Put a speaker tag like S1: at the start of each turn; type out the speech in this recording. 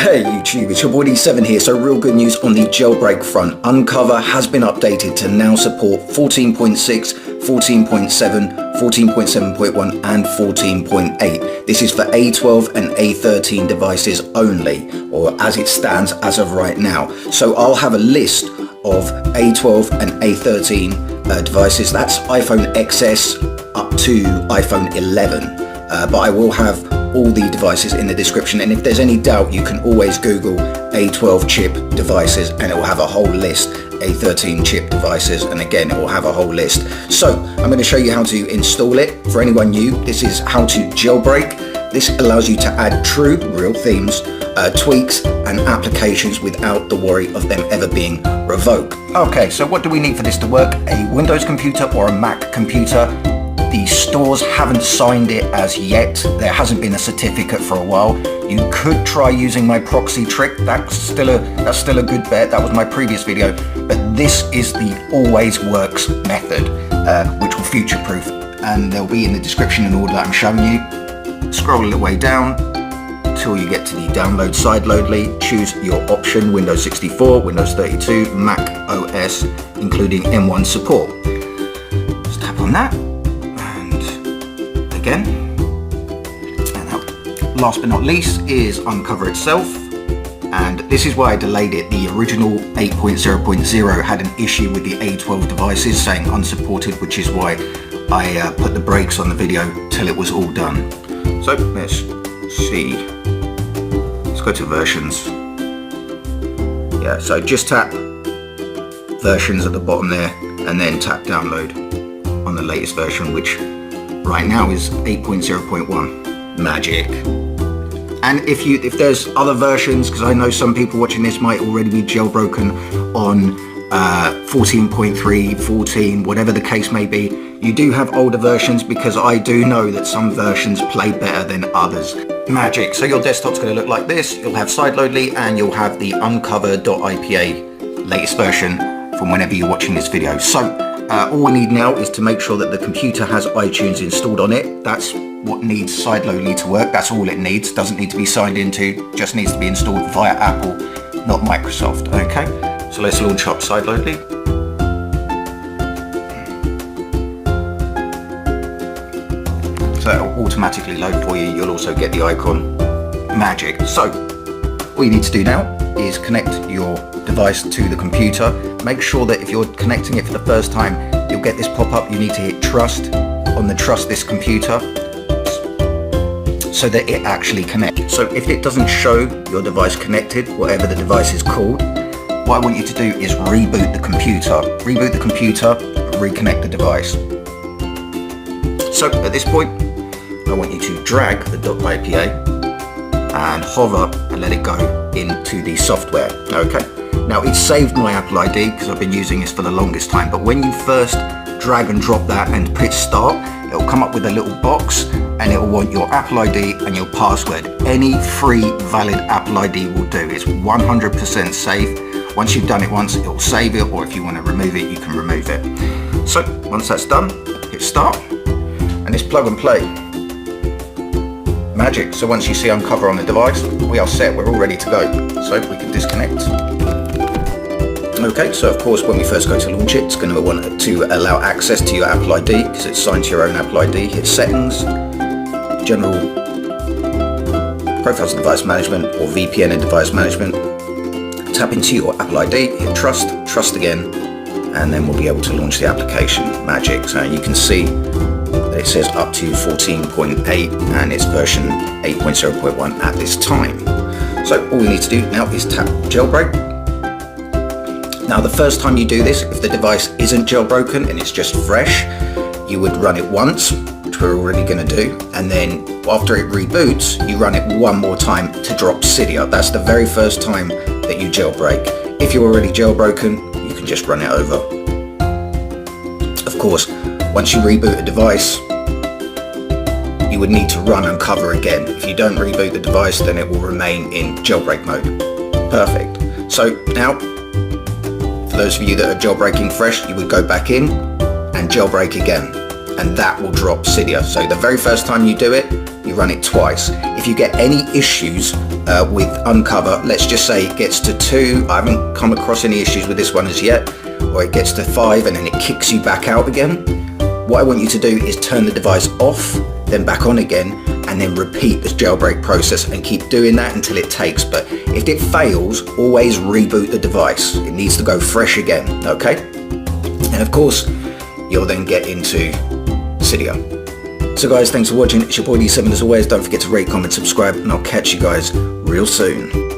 S1: Hey YouTube, it's your boy D7 here. So real good news on the jailbreak front. Unc0ver has been updated to now support 14.6, 14.7, 14.7.1 and 14.8. This is for A12 and A13 devices only, or as it stands as of right now. So I'll have a list of A12 and A13 devices. That's iPhone XS up to iPhone 11. But I will have all the devices in the description, and if there's any doubt you can always Google A12 chip devices and it will have a whole list, A13 chip devices, and again it will have a whole list. So I'm going to show you how to install it. For anyone new, this is how to jailbreak. This allows you to add true real themes, tweaks and applications without the worry of them ever being revoked. Okay, so what do we need for this to work? A Windows computer or a Mac computer. The stores haven't signed it as yet. There hasn't been a certificate for a while. You could try using my proxy trick. That's still a good bet. That was my previous video. But this is the always works method, which will future-proof. And they'll be in the description in order that I'm showing you. Scroll a little way down until you get to the download sideloadly. Choose your option, Windows 64, Windows 32, Mac OS, including M1 support. Just tap on that. Again. And last but not least is Unc0ver itself, and this is why I delayed it. The original 8.0.0 had an issue with the A12 devices saying unsupported, which is why I put the brakes on the video till it was all done. So let's see, let's go to versions. Yeah, so just tap versions at the bottom there and then tap download on the latest version, which right now is 8.0.1. Magic. And if there's other versions, because I know some people watching this might already be jailbroken on 14.3, 14, whatever the case may be, you do have older versions, because I do know that some versions play better than others. Magic. So your desktop's going to look like this. You'll have sideloadly and you'll have the Unc0ver.ipa latest version from whenever you're watching this video. So all we need now is to make sure that the computer has iTunes installed on it. That's what needs sideloadly to work. That's all it needs. Doesn't need to be signed into, just needs to be installed via Apple, not Microsoft. Okay, so let's launch up sideloadly. So it'll automatically load for you. You'll also get the icon. Magic. So all you need to do now is connect your device to the computer. Make sure that if you're connecting it for the first time, you'll get this pop-up. You need to hit trust on the trust this computer so that it actually connects. So if it doesn't show your device connected, whatever the device is called, what I want you to do is reboot the computer. Reboot the computer, reconnect the device. So at this point, I want you to drag the .ipa and hover and let it go into the software. Okay. Now it's saved my Apple ID because I've been using this for the longest time, but when you first drag and drop that and hit start, it'll come up with a little box and it will want your Apple ID and your password. Any free valid Apple ID will do. It's 100% safe. Once you've done it once, it will save it, or if you want to remove it, you can remove it. So once that's done, hit start and it's plug and play. Magic. So once you see Unc0ver on the device, we are set, we're all ready to go. So we can disconnect. Okay, so of course when we first go to launch it, it's going to want to allow access to your Apple ID because it's signed to your own Apple ID. Hit settings, general profiles and device management, or VPN and device management. Tap into your Apple ID, hit trust, trust again, and then we'll be able to launch the application. Magic. So you can see that it says up to 14.8 and it's version 8.0.1 at this time. So all we need to do now is tap jailbreak. Now the first time you do this, if the device isn't jailbroken and it's just fresh, you would run it once, which we're already going to do, and then after it reboots, you run it one more time to drop Cydia. That's the very first time that you jailbreak. If you're already jailbroken, you can just run it over. Of course, once you reboot a device, you would need to run Unc0ver again. If you don't reboot the device, then it will remain in jailbreak mode. Perfect. So now, for those of you that are jailbreaking fresh, you would go back in and jailbreak again. and that will drop Cydia. So the very first time you do it, you run it twice. If you get any issues with Unc0ver, let's just say it gets to 2, I haven't come across any issues with this one as yet, or it gets to 5 and then it kicks you back out again, what I want you to do is turn the device off, then back on again, and then repeat this jailbreak process and keep doing that until it takes. But if it fails, always reboot the device. It needs to go fresh again, okay? And of course, you'll then get into Cydia. So guys, thanks for watching. It's your boy D7 as always. Don't forget to rate, comment, subscribe, and I'll catch you guys real soon.